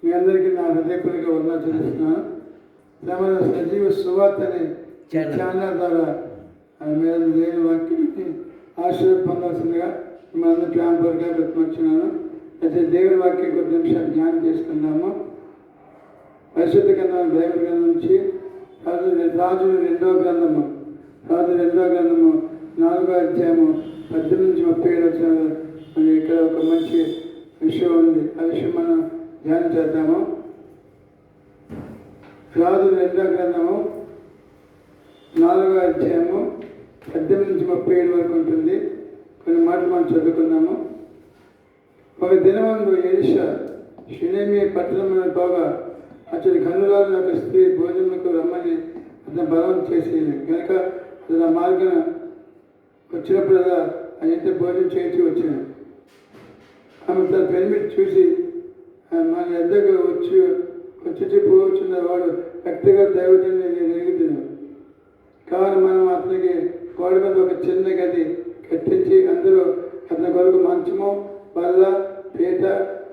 మీ అందరికీ నా హృదయపూర్వక వందనాలు చెల్లిస్తున్నాను. శ్రమల సజీవ సువార్త అనే ఛానల్ ద్వారా మీరు దేవుని వాక్యాన్ని ఆశీర్వాద పొందాల్సిందిగా మిమ్మల్ని ప్రేమపూర్వకంగా బ్రతిమర్చున్నాను. అయితే దేవుని వాక్యం కొద్ది నిమిషాలు జ్ఞానం చేసుకుందాము. పరిశుద్ధ గ్రంథం బైబిల్ గ్రంథం నుంచి రాజుల రెండవ గ్రంథము 4వ అధ్యాయము 18 నుంచి 37 వచ్చిన ఇక్కడ ఒక మంచి విషయం ఉంది. ఆ విషయం మనం ధ్యానం చేద్దాము. రాజుల రెండవ గ్రంథము 4వ అధ్యాయము 18 నుంచి 37 వరకు ఉంటుంది. కొన్ని మాటలు మనం చదువుకుందాము. ఒక దినమందు ఎలీషా షూనేమి పట్టణంలో పోగా అతడి కన్నురాలు యొక్క స్త్రీ భోజనకు రమ్మని అతను బలవం చేసి కనుక అతను ఆ మార్గం వచ్చినప్పుడల్లా ఆయన ఎంత భోజనం చేయించి వచ్చాను. ఆమె తన పెనిమిటి చూసి మన ఎద్దకు వచ్చి పోవచ్చున్న వాడు వ్యక్తిగత దైవజన్ని ఎరుగుతున్నాను. కావాలి మనం అతనికి గోడ మీద ఒక చిన్న గది కట్టించి అందరూ అతని కొరకు మంచము, బల్ల, పీట,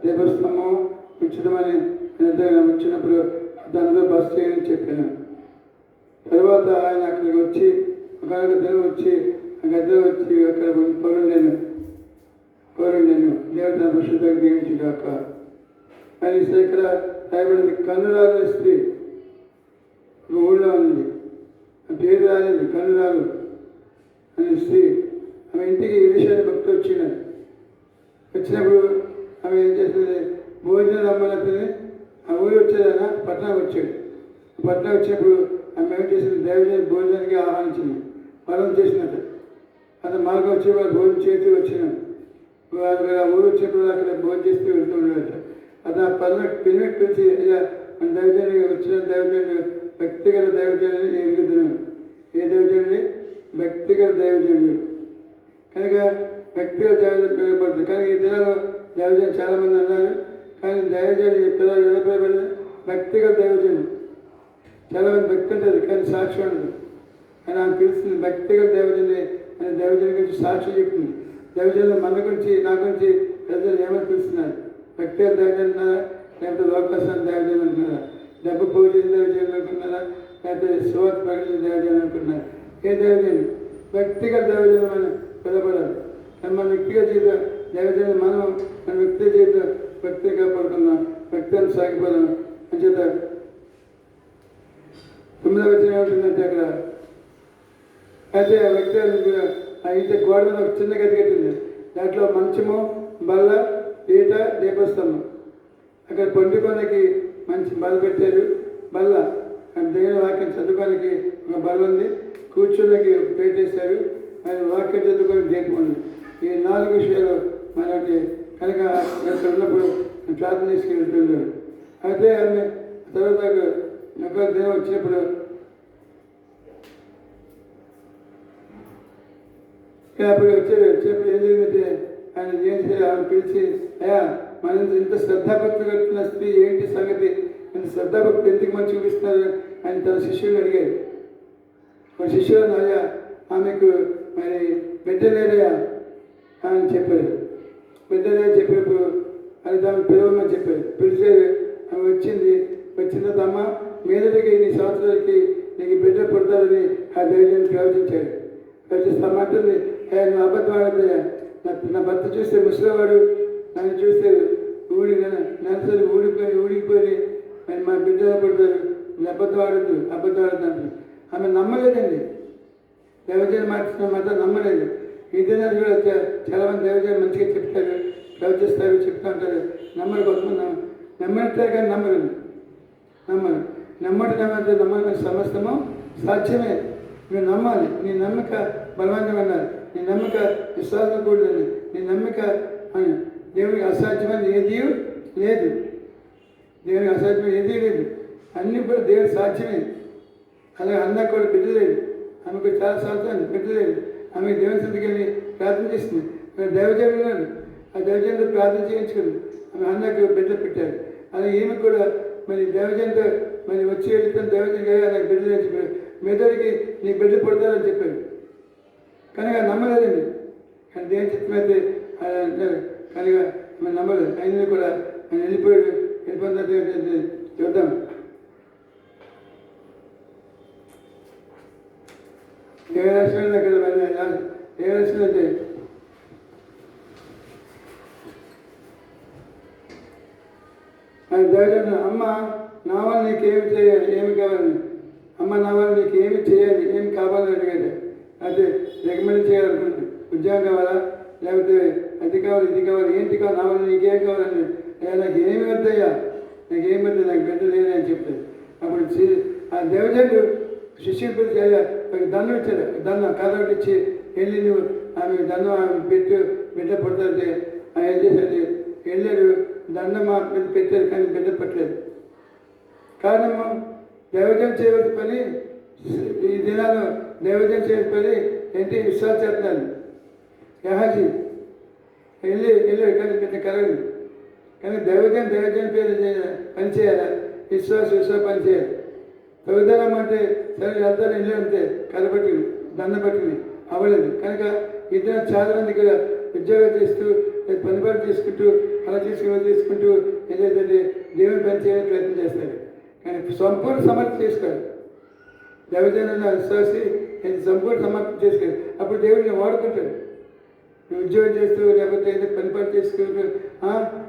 దీపస్తంభం ఉంచడమని వచ్చినప్పుడు అతను బస్ చేయని చెప్పాను. తర్వాత ఆయన అక్కడికి వచ్చి ఒక దినం వచ్చి ఆ గదిలో వచ్చి అక్కడ పొరుండాను దేవత పరిశుద్ధంగా దీవించి కాక అని ఇక్కడ రాయబడింది. కన్నురాలు స్త్రీ ఊళ్ళో ఉంది, పేరు రాలేదు, కన్నురాలు అనే స్త్రీ. ఆమె ఇంటికి ఎలీషాని భక్తి వచ్చినప్పుడు ఆమె ఏం చేస్తుంది, భోజనం రమ్మన్నది. ఆ ఊరు వచ్చేదన్నా పట్టణం వచ్చాడు. పట్టణం వచ్చినప్పుడు ఆమె ఏం చేసింది, దైవజన భోజనానికి ఆహ్వానించింది, బలం చేసినట్టు. అతను మార్గం వచ్చి వాళ్ళు భోజనం చేసి వచ్చినాడు. ఆ ఊరు వచ్చినప్పుడు అక్కడ భోజనం చేస్తూ వెళ్తూ ఉండేవాడు. అతను ఆ పిల్లకి పిలిచి ఇలా మన దైవజని వచ్చిన దైవజనుడు వ్యక్తిగత దైవజనుని ఎరుగుతున్నాను. ఏ దైవజనుడి? వ్యక్తిగత దైవజనుడు. కనుక వ్యక్తిగత దైవజనం పిలువబడుతుంది. కానీ ఈ దినాల్లో దైవజనులు చాలామంది అన్నారు. కానీ దైవజనుడు పిల్లలు నిలబడబడింది వ్యక్తిగత దైవజనుడు. చాలామంది వ్యక్తి ఉంటుంది కానీ సాక్షి ఉండదు. కానీ ఆమె పిలుస్తుంది వ్యక్తిగత దైవజనుని అనే దైవజనుడి గురించి సాక్షి చెప్తుంది. దైవజనులు మన గురించి నా గురించి ప్రజలు ఏమని పిలుస్తున్నారు? వ్యక్తిగత దైవజనులు ఉన్నారా, లేకపోతే లోకసాన్ని దైవజనులు అంటున్నారా, డబ్బు పూజించిన దైవజనులు అనుకున్నారా, లేకపోతే సువార్త ప్రకటించిన దైవజనులు అనుకున్నారా? ఏ దైవజనులు? వ్యక్తిగత దైవజనులు మనం పిలబడాలి. కానీ మన వ్యక్తిగత జీవితం దైవజనులు మన వ్యక్తిగత జీవితం వ్యక్తిగా పడుకుందాం, వ్యక్తిని సాగిపోదాం అని చెప్తారు. 9వ వచనం ఏమిటంటే అక్కడ అయితే ఆ వ్యక్తి ఆ ఇంటి గోడ మీద ఒక చిన్న గది కట్టింది. దాంట్లో మంచము, బల్ల, పీట, దీపస్తంభం. అక్కడ పండుకోనికి మంచి బల్ల పెట్టారు. బల్ల దేవుని వాక్యం చదువుకోనికి ఒక బల్ల ఉంది. కూర్చోడానికి ఒక పీట వేశారు. మరి వాక్యం చదువుకొని దీపం ఉంది. ఈ 4 విషయాలు మనకి కనుక అక్కడ ఉన్నప్పుడు ప్రార్థన తీసుకెళ్తుంటారు. అయితే ఆమె తర్వాత ఒక దినం వచ్చినప్పుడు అప్పుడు వచ్చేప్పుడు ఏం జరిగిందంటే ఆయన ఏం చేయాలి, ఆమె పిలిచి అయ్యా మన ఇంత శ్రద్ధాభక్తి కట్టిన స్త్రీ ఏంటి సంగతి, ఇంత శ్రద్ధాభక్తి ఎందుకు మనం చూపిస్తున్నారు ఆయన తన శిష్యుని అడిగారు. ఒక శిష్యులను అయ్యా ఆమెకు మరి బిడ్డ లేదయా అని చెప్పారు. బిడ్డ లేదని చెప్పినప్పుడు అది దాన్ని పిలవమని చెప్పారు. పిలిచే ఆమె వచ్చిన తమ్మ మీదటికి ఇన్ని సంవత్సరాలకి నీకు బిడ్డ పుడతారని ఆ దైవాన్ని ప్రవచించాడు. ప్రవచిస్తామంటుంది, నువ్వు అబద్ధం ఆడద్దయ్యా, నా భర్త చూస్తే ముసలివాడు, నన్ను చూస్తే నెలసరి ఊడిపోయి మరి మా బిడ్డలు పడతారు, అబద్ధం ఆడద్దు అంటారు. ఆమె నమ్మలేదండి. దైవజనం మాత్రం నమ్మలేదు. ఈ దినాలు కూడా చాలామంది దైవజనం మంచిగా చెప్తారు, ప్రవచిస్తారు, చెప్తూ ఉంటారు. నమ్మరు, కొంతమంది నమ్మనిస్తారు కానీ నమ్మడం సమస్తము సాధ్యమే. నువ్వు నమ్మాలి. నీ నమ్మిక బలవంతమన్నారు. నీ నమ్మిక విశ్వాసం కూడదని. నీ నమ్మిక అని దేవునికి అసాధ్యమైన ఏదీ లేదు. దేవునికి అసాధ్యమైన ఏదీ లేదు. అన్నీ కూడా దేవునికి సాధ్యమే. అలాగే అన్న కూడా బిడ్డలేదు. ఆమెకు చాలా సంవత్సరాలు బిడ్డలేదు. ఆమె దేవుని సన్నిధికి వెళ్ళి ప్రార్థన చేస్తుంది. దైవజనుడు ఉన్నాడు. ఆ దైవజనుడు ప్రార్థన చేయించుకుంది. ఆమె అన్నకు బిడ్డ పెట్టారు. అలాగే ఈమె కూడా మరి దైవజనుడు మరి వచ్చి వెళ్తాను దైవజనుడు నాకు బిడ్డలు చెప్పారు. మెదడికి నీ బిడ్డ పడతారని చెప్పారు. కనుక నమ్మలేదండి. కానీ దేవుని చిత్తమైతే కనుక ఆమె నమ్మలేదు. ఆయన కూడా ఆయన వెళ్ళిపోయాడు. వెళ్ళిపోతున్నట్టు చూద్దాం. ఏ రాష్ట్రంలో అక్కడ ఏ రాష్ట్రంలో అంటే ఆయన దేవుడు అమ్మ నా వల్ల నీకు ఏమి చేయాలి, ఏమి కావాలి, అమ్మ నా వల్ల నీకు ఏమి చేయాలి, ఏమి కావాలని అడిగాడు. అయితే రికమెండ్ చేయాలనుకుంటుంది. ఉద్యోగం కావాలా, లేకపోతే అది కావాలి, ఇది కావాలి, ఏంటి కావాలి, నా వల్ల నీకేం కావాలని, నాకు ఏమి వద్దయ్యా, నాకు ఏమి వద్దు, నాకు బిడ్డ లేదని అని చెప్తాడు. అప్పుడు ఆ దేవజనుడు శిష్యుని పిలిచి ఒక దండం ఇచ్చాడు. దండం కథ ఒకటి ఇచ్చి వెళ్ళి నువ్వు ఆమె దండం ఆమె బిడ్డ పుడతాడు. ఏం చేశాడు, వెళ్ళాడు, దండం మా మీద పెట్టారు, కానీ బిడ్డ పట్టలేదు. కారణము దైవజనం చేయవలసిన పని, ఈ దినాల్లో దైవజనం చేయవలసిన పని ఏంటి, విశ్వాస చెప్తాను. యహాజీ వెళ్ళాడు, కానీ బిడ్డ కలగదు. కానీ దైవజనం పేరు పని చేయాలా, విశ్వాస పని చేయాలి. తగుదనం అంటే సరే వెళ్తాను, వెళ్ళి అంతే కథ పట్టింది, దండ పట్టింది, అవ్వలేదు. కనుక ఇద్దరు చాలా మంది ఇక్కడ ఉద్యోగాలు చేస్తూ పనిపాటు చేసుకుంటూ అలా తీసుకుంటూ ఏదైతే దేవుని పని చేయడానికి ప్రయత్నం చేస్తారు. కానీ సంపూర్ణ సమర్థన చేసుకోవాలి. దైవజనాన్ని విశ్వాసి సంపూర్ణ సమర్థన చేసుకోవాలి. అప్పుడు దేవుడిని వాడుకుంటాడు. ఉద్యోగం చేస్తూ లేకపోతే ఏదో పనిపాటు చేసుకుంటూ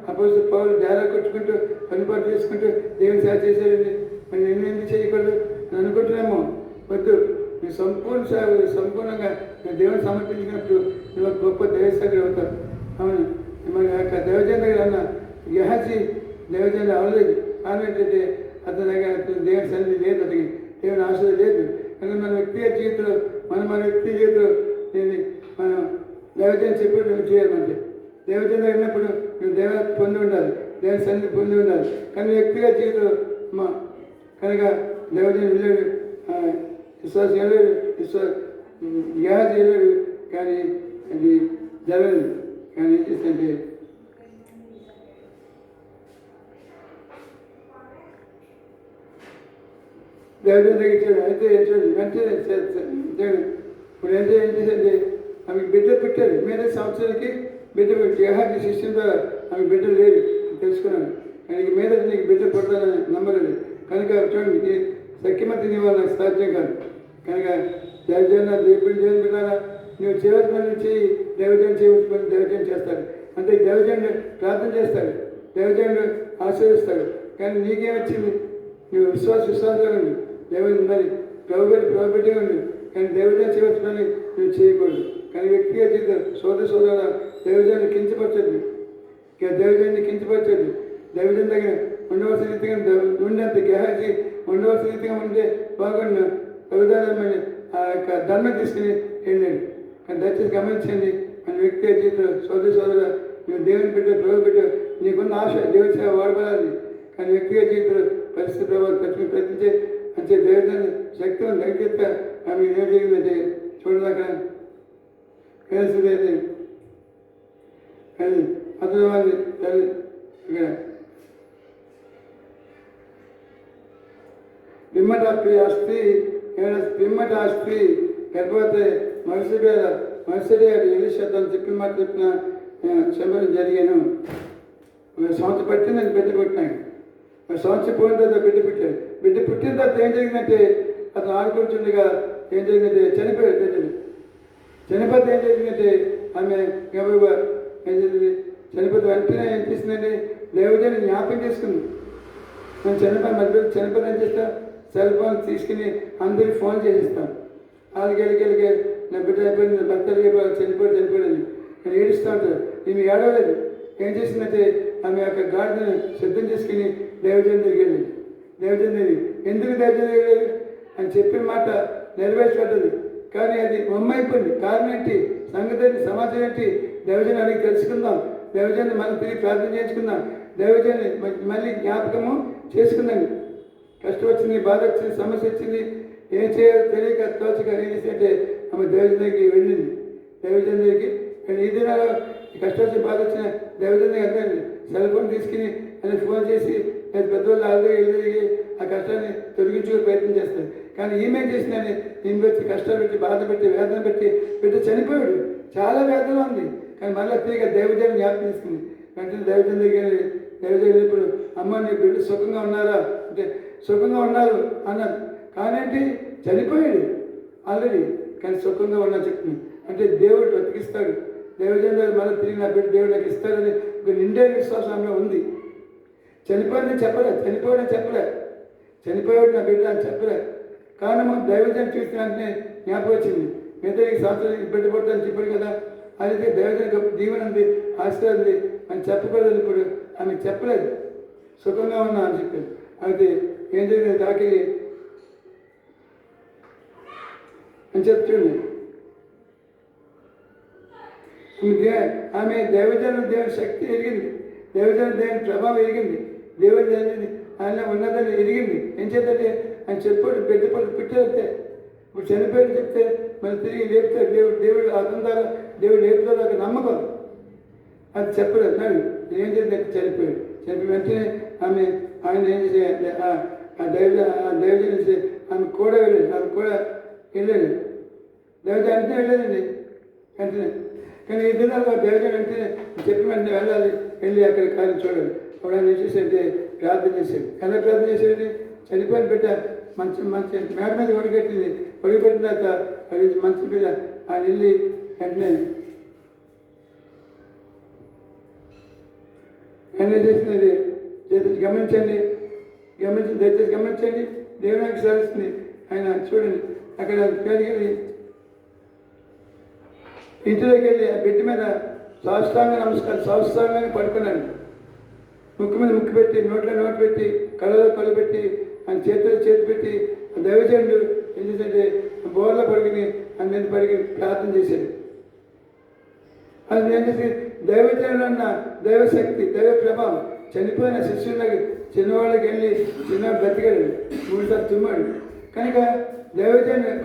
అప్పుడు పౌరులు దారా కొట్టుకుంటూ పనిపాటు చేసుకుంటూ దేవుని సేవ చేసేది మరి నేను ఎందుకు చేయకూడదు అని అనుకుంటున్నామో వద్దు. నువ్వు సంపూర్ణంగా నువ్వు దేవుని సమర్పించినప్పుడు నువ్వు గొప్ప దైవసేవకుడు అవుతావు. అవును, మరి యొక్క దైవజన దగ్గర అన్న గెహజీ దైవజన అవ్వలేదు. కారణం ఏంటంటే అతని దగ్గర దేవుని సన్నిధి లేదు, అతనికి దేవుని ఆశ లేదు. కనుక మన వ్యక్తిగత జీవితంలో మన వ్యక్తి జీవితంలో మనం దైవజనం చెప్పి నువ్వు చేయాలంటే దైవజన దగ్గర ఉన్నప్పుడు నువ్వు దేవత పొంది ఉండాలి, దేవుని సన్నిధి పొంది ఉండాలి. కానీ వ్యక్తిగత జీవితంలో కనుక దైవజనం వెళ్ళాడు, విశ్వాసం వెళ్ళాడు, గెహజీ వెళ్ళాడు, కానీ అది జరగలేదు. కానీ ఏం చేస్తుంటే దేవుని దగ్గర ఇచ్చాడు. అయితే ఇచ్చాడు వెంటనే దేవుడు ఇప్పుడు ఏం చేసింది, ఆమెకు బిడ్డ పెట్టాడు. మీద సంవత్సరానికి బిడ్డ గెహజీ శిష్యుల ద్వారా ఆమెకు బిడ్డ లేదు తెలుసుకున్నాను. కానీ మీద నీకు బిడ్డ పుడతానని నమ్మలేదు. కనుక చూడండి, సఖ్యమతి నీ వల్ల నాకు సాధ్యం కాదు. కనుక దేవుని బిడ్డారా నువ్వు చేయవలసిన పని చేయి, దైవజనం చేయవలసిన పని దైవజనం చేస్తాడు. అంటే దైవజనుడు ప్రార్థన చేస్తాడు, దైవజనుడు ఆశీర్వదిస్తాడు. కానీ నీకేమొచ్చింది, నువ్వు విశ్వాసంగా ఉండు, దైవజనం మరి ప్రభుబెట్టిగా ఉండు. కానీ దైవజనం చేయవలసిన పని నువ్వు చేయకూడదు. కానీ వ్యక్తిగా జీవితం సోదర దైవజనాన్ని కించపరచద్దు, దైవజనాన్ని కించపరచద్దు. దైవజనం దగ్గర ఉండవలసిన రీతిగా ఉండేంత గెహజీ ఉండవలసిన రీతిగా ఉంటే బాగుండు. ఉదాహరణ ఆ యొక్క దండం తీసుకుని వెళ్ళాడు. కానీ దయచేసి గమనించండి, మన వ్యక్తిగత జీవితంలో సోదర నువ్వు దేవుని బిడ్డ ప్రభు బిడ్డ నీకున్న ఆశ దేవుని సేవ వాడబడాలి. కానీ వ్యక్తిగత జీవితంలో పరిస్థితి ప్రభావం ప్రయత్నించే అంటే దేవుని శక్తి ఉంది. ఐక్యత ఆమె ఏం జరిగిందంటే చూడదాకా కలిసి కానీ అతను వాళ్ళని తల్లి ఇక్కడ పిమ్మట ఆస్తి గర్భవతి మరుసటి ఎలిషతను చెప్పిన మాట చెప్పిన క్షమం జరిగాను. సంవత్సరం పట్టిందని బిడ్డ పుట్టినాడు. సంవత్సరం పోయిన తర్వాత బిడ్డ పుట్టాడు. బిడ్డ పుట్టిన తర్వాత ఏం జరిగిందంటే అతను ఆడుకుంటుండగా ఏం జరిగిందంటే చనిపోయాడు. చనిపోతే ఏం జరిగిందంటే ఆమె గబగబా ఏం జరిగింది, చనిపోతే వెంటనే ఏం చేసిందండి, దేవజని జ్ఞాపకం చేసుకుంది. నేను చనిపోతే ఏం చేస్తా, సెల్ ఫోన్ తీసుకుని అందరికి ఫోన్ చేసిస్తాను. వాళ్ళకి నా బిడ్డ అయిపోయింది, భర్త చనిపోయాడు నేను ఏడుస్తూ ఉంటాను. నేను ఏడవలేదు. ఏం చేసిందంటే ఆమె యొక్క గాడిని సిద్ధం చేసుకుని దేవజన దగ్గరికి వెళ్ళింది. దేవజన దగ్గర ఎందుకు దేవజన దగ్గర అని చెప్పిన మాట నెరవేర్చబడ్డది. కానీ అది అయిపోయింది. కారణం ఏంటి, సంగతి ఏంటి, సమాచారం ఏంటి, దేవజన అడిగి తెలుసుకుందాం, దేవజన్ని మళ్ళీ తిరిగి ప్రార్థన చేసుకుందాం, దేవజన్ని మళ్ళీ జ్ఞాపకము చేసుకుందాం. కష్టం వచ్చింది, బాధ వచ్చింది, సమస్య వచ్చింది, ఏం చేయాలో తెలియక తోచక ఏం చేసిందంటే ఆమె దేవజన దగ్గరికి వెళ్ళింది. దేవజన దగ్గరికి ఈ దినాల్లో కష్టం వచ్చి బాధ వచ్చిన దేవజన దగ్గర అండి సెల్ ఫోన్ తీసుకుని అని ఫోన్ చేసి పెద్దవాళ్ళు ఆల్రెడీ వెళ్ళి ఆ కష్టాన్ని తొలగించుకునే ప్రయత్నం చేస్తారు. కానీ ఈమె చేసిందని ఈమె వచ్చి కష్టాలు పెట్టి బాధ పెట్టి వేదన పెట్టి పెట్టి చనిపోయాడు. చాలా వేదన ఉంది. కానీ మళ్ళీ తిరిగి దేవజన జ్ఞాపకం తీసుకుంది. వెంటనే దేవజన దగ్గర ఇప్పుడు అమ్మ నీ బిడ్డ సుఖంగా ఉన్నారా అంటే సుఖంగా ఉన్నారు అన్నాడు. కానీ ఏంటి చనిపోయాడు ఆల్రెడీ, కానీ సుఖంగా ఉన్నా చెప్తుంది. అంటే దేవుడు బతికిస్తాడు, దైవజనులు మళ్ళీ తిరిగి నా బిడ్డ దేవుడు నాకు ఇస్తాడని ఒక నిండే విశ్వాసంలో ఉంది. చనిపోయిందని చెప్పలే, చనిపోయాడు నా బిడ్డ అని చెప్పలే. కారణము దైవజనం చూసిన వెంటనే జ్ఞాపకం వచ్చింది. మిగతా సంవత్సరానికి బిడ్డ పడుతుందని చెప్పాడు కదా, అయితే దైవజన గొప్ప దీవెన ఉంది, ఆశీర్వాదం ఉంది అని చెప్పకూడదు. ఇప్పుడు ఆమె చెప్పలేదు, సుఖంగా ఉన్నా అని చెప్పాడు. అయితే ఏం జరిగింది దాకి అని చెప్తుంది. ఆమె దైవజనం దేవుని శక్తి ఎరిగింది, దైవజనం దేవుని ప్రభావం ఎరిగింది, దేవుని ఆయన ఉన్నదని ఎరిగింది. ఏం చేద్దంటే ఆయన చెప్పాడు బిడ్డ పట్టు పెట్టేస్తే ఇప్పుడు చనిపోయాడు చెప్తే మళ్ళీ తిరిగి లేపుతాడు దేవుడు అతని ద్వారా దేవుడు లేపుతాడు, ఒక నమ్మకం. అది చెప్పలేదు అన్నాడు. ఏం చేద్దాం చనిపోయాడు. చనిపోయి వెంటనే ఆమె ఆయన ఏం చేసే ఆ దైవజన ఆమె కూడా వెళ్ళాడు, దైవజన అంటే వెళ్ళలేదండి వెంటనే. కానీ ఈ దినాల్లో దైవజన అంటే చెప్పిన వెంటనే వెళ్ళాలి, వెళ్ళి అక్కడ కార్యం చూడాలి. అప్పుడు ఆయన ఏం చేసేది ప్రార్థన చేసేది. ఎలా ప్రార్థన చేసేది? చనిపోయిన బిడ్డ మంచి మేడ మీద ఒడిగట్టింది, ఒడిగట్టిన తర్వాత అది మంచి బిడ్డ ఆయన వెళ్ళి వెంటనే ఆయన చేసినది గమనించండి, దయచేసి గమనించండి. దేవునికి సాధిస్తుంది ఆయన. చూడండి అక్కడ వెళ్ళి ఇంటిలోకి వెళ్ళి ఆ బిడ్డ మీద సాష్టాంగంగా పడుకున్నాడు. ముక్కు మీద ముక్కు పెట్టి, నోట్లో నోటు పెట్టి, కళ్ళలో కళ్ళు పెట్టి, ఆయన చేతి పెట్టి దైవజనుడు ఏం చేశాడంటే బోర్లో పడుకుని అందరిని పడికి ప్రార్థన చేశాడు. అది ఏం చేసి దైవజనుడు అన్న దైవశక్తి, దైవ ప్రభావం చనిపోయిన శిష్యులకి చిన్నవాళ్ళకి వెళ్ళి చిన్నవాడు బ్రతికాడు, 3 సార్లు తుమ్మాడు. కనుక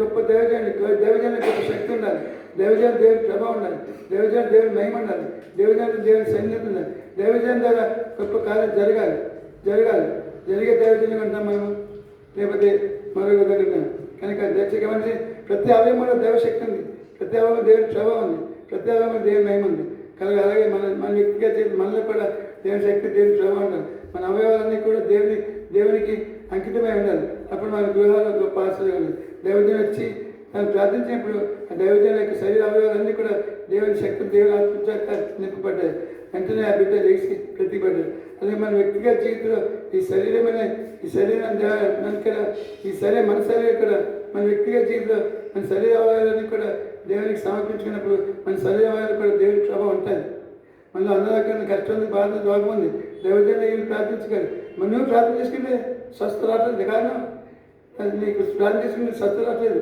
గొప్ప దైవజనుడు గొప్ప శక్తి ఉండాలి, దైవజనుడు దేవుని ప్రభావం ఉండాలి, దైవజనుడు దేవుని మహిమ ఉండాలి, దైవజనుడు దేవుని సన్నిధి ఉండాలి, దైవజనుడు ద్వారా గొప్ప కార్యం జరిగే దైవజనులు అంటాం మనము, లేకపోతే మరొక దగ్గర. కనుక దయచేసి ప్రతి అవయవంలో దైవశక్తి ఉంది, ప్రతి అవయవం దేవుని ప్రభావం ఉంది, ప్రతి అవయవం దేవుని మహిమ ఉంది. కనుక అలాగే మన వ్యక్తిగా మనలో కూడా దేవుని శక్తి, దేవుని ప్రభావం ఉండాలి. మన అవయవాలన్నీ కూడా దేవునికి అంకితమై ఉండాలి. అప్పుడు మన గృహాల్లో గొప్ప ఆశ్చర్యం ఉంది. దైవజనం వచ్చి తను ప్రార్థించినప్పుడు ఆ దైవజనం యొక్క శరీర అవయవాలన్నీ కూడా దేవుని శక్తి, దేవుని ఆత్మచేత నింపబడ్డాయి. వెంటనే ఆ బిడ్డ లేచి ప్రతిపడ్డాడు. అలాగే మన వ్యక్తిగత జీవితంలో ఈ శరీరం మన శరీరం కూడా మన వ్యక్తిగత జీవితంలో మన శరీర అవయవాలన్నీ కూడా దేవునికి సమర్పించుకున్నప్పుడు మన శరీర అవయవాలు కూడా దేవుని ప్రభావం ఉంటుంది. మనలో అందరికన్నా కష్టం ఉంది, బాధ, రోగం ఉంది, దైవజనం ప్రార్థించగలరు. మనం నువ్వు ప్రార్థన చేసుకుంటే స్వస్థ రావట్లేదు. కారణం నీకు ప్రార్థన చేసుకుంటే స్వస్థ రావట్లేదు,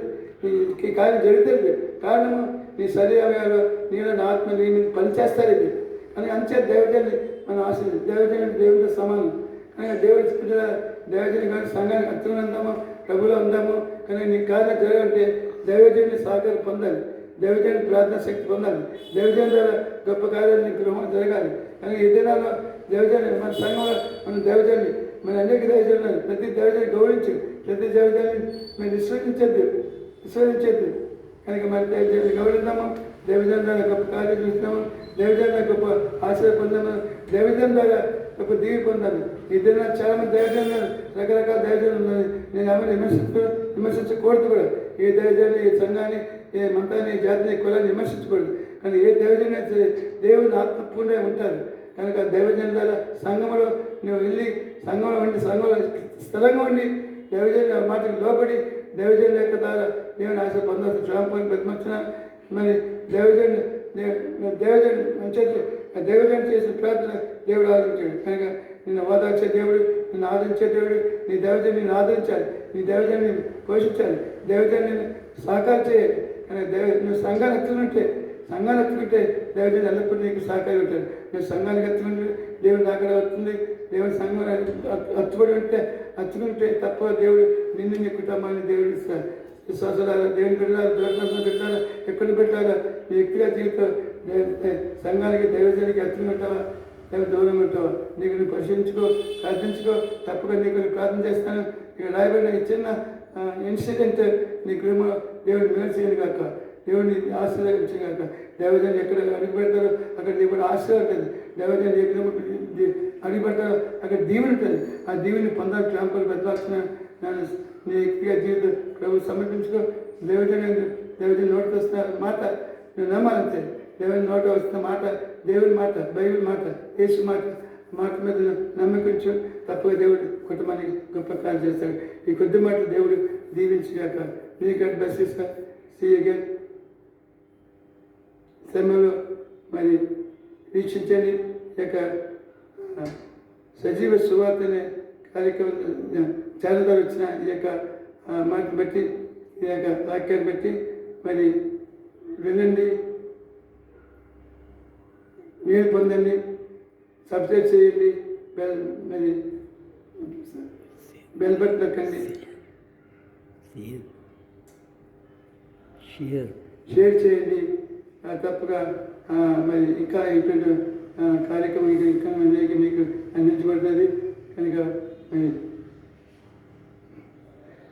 ఈ కార్యం జరుగుతుంది. కారణము నీ శరీర అవయవాలు నీలో నా ఆత్మ నీ మీద పనిచేస్తారు. ఇది అని అంచే దైవజన్ని మనం ఆశించాలి. దైవజనం దేవుడితో సమానం. కానీ దైవజనం కానీ సంఘానికి అర్థంలో ఉందాము, ప్రభులో ఉందాము. కానీ నీ కార్యం జరగాలంటే దైవజన్ని సహకారం పొందాలి, దైవజన ప్రార్థన శక్తి పొందాలి, దైవజనం ద్వారా గొప్ప కార్యాన్ని గృహం జరగాలి. కానీ ఈ దినాల్లో దైవజనం మన సంఘంలో మన దైవజన్ని మన అనేక దైవజనులు ప్రతి దైవజన్ని గౌరవించు, ప్రతి దైవజన్ని మేము విశ్వసించద్దు. కనుక మరి దైవజన్ని గౌరవిద్దాము, దైవజనం ద్వారా గొప్ప కార్యం చూస్తాము, దైవజనం ద్వారా గొప్ప ఆశ్రయ పొందాము, దైవజనం ద్వారా గొప్ప దీవి పొందాము. ఈ దినాలు చాలామంది దైవజనులు, రకరకాల దైవజనులు ఉన్నాయి. నేను ఆమె విమర్శించకూడదు కూడా. ఏ దైవజన్ని, ఏ సంఘాన్ని, ఏ మతాన్ని, జాతిని, కులాన్ని విమర్శించకూడదు. కానీ ఏ దైవజనం అయితే దేవుని ఆత్మపూర్ణంగా ఉంటారు. కనుక దైవజనం ద్వారా సంఘంలో నువ్వు వెళ్ళి సంఘంలో స్థిరంగా ఉండి దైవజన మాటకు లోబడి దైవజనుల యొక్క ద్వారా దేవుని ఆశ పొందాల్సిన శ్రామపోయిన ప్రతిమర్శన మరి దైవజన్ చేసిన ప్రార్థన దేవుడు ఆదరించాడు. కనుక నిన్ను ఓదార్చే దేవుడు, నిన్ను ఆదరించే దేవుడు, నీ దైవజన్ నిన్ను ఆదరించాలి, నీ దైవజన్ని పోషించాలి, దైవజన్ నిన్ను సహకారం చేయాలి. కనుక నువ్వు సంఘాన్ని ఎత్తుకుంటే దైవజన్ ఎల్లప్పుడూ నీకు సహకారం ఉంటాడు. నువ్వు సంఘానికి ఎత్తుకుంటే దేవుడు అక్కడ వస్తుంది. దేవుని సంఘం హత్తుకుంటే తప్ప దేవుడు నిన్ను నీ కుటుంబాన్ని దేవుడు ఇస్తాడు. విశ్వాసాలు దేవుని పెట్టాలి, దూరం పెట్టాలి, ఎక్కడ పెట్టాలా నీ వ్యక్తిగత జీవితం సంఘానికి దైవజానికి హత్తుకుంటావా, లేకపోతే దూరం ఉంటావా? నీకు నువ్వు పరిశీలించుకో, ప్రార్థించుకో. తప్పకుండా నీకు ప్రార్థన చేస్తాను. ఇక రాయబడిన చిన్న ఇన్సిడెంట్ నీ గృహంలో దేవుడు మేలు చేయను కాక, దేవుడిని ఆశీర్వదించను కాక. దైవజన్ ఎక్కడ అడుగు పెడతారో అక్కడ దేవుడు ఆశీర్వాదం ఉంటుంది. దైవజన్ ఎక్కడ అడిగిపడ్డారు అక్కడ దీవెన ఉంటుంది. ఆ దీవెని పొందాలి. క్యాంపులు పెట్టాల్సిన నీ వ్యక్తిగత జీవితం ప్రభు సమర్పించుకో. దేవుడి నోటికి వస్తున్న మాట నువ్వు నమ్మాలంతే. దేవుని నోట వస్తున్న మాట దేవుని మాట, బైబిల్ మాట, యేసు మాట మీద నమ్మకించు. తప్పగా దేవుడు కుటుంబానికి గొప్ప కార్యం చేస్తాడు. ఈ కొద్ది మాటలు దేవుడు దీవించాక నీకు బెస్ట్ ఇస్తా. సీఎగా సమయంలో మరి వీక్షించండి. ఈ యొక్క సజీవ సువార్త అనే కార్యక్రమం ఛానల్ ద్వారా వచ్చిన ఈ యొక్క మాట బట్టి, ఈ యొక్క వాక్యాన్ని బట్టి మరి వినండి, మీరు పొందండి, సబ్స్క్రైబ్ చేయండి, మరి బెల్ బటన్ నొక్కండి, షేర్ చేయండి. తప్పగా మరి ఇంకా ఇటువంటి కార్యక్రమం ఇంకా మీకు అందించబడుతుంది కనుక మరి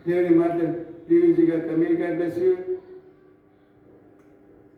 దేవుని మాట దీవించగా. మీ గాడ్ బ్లెస్ యూ.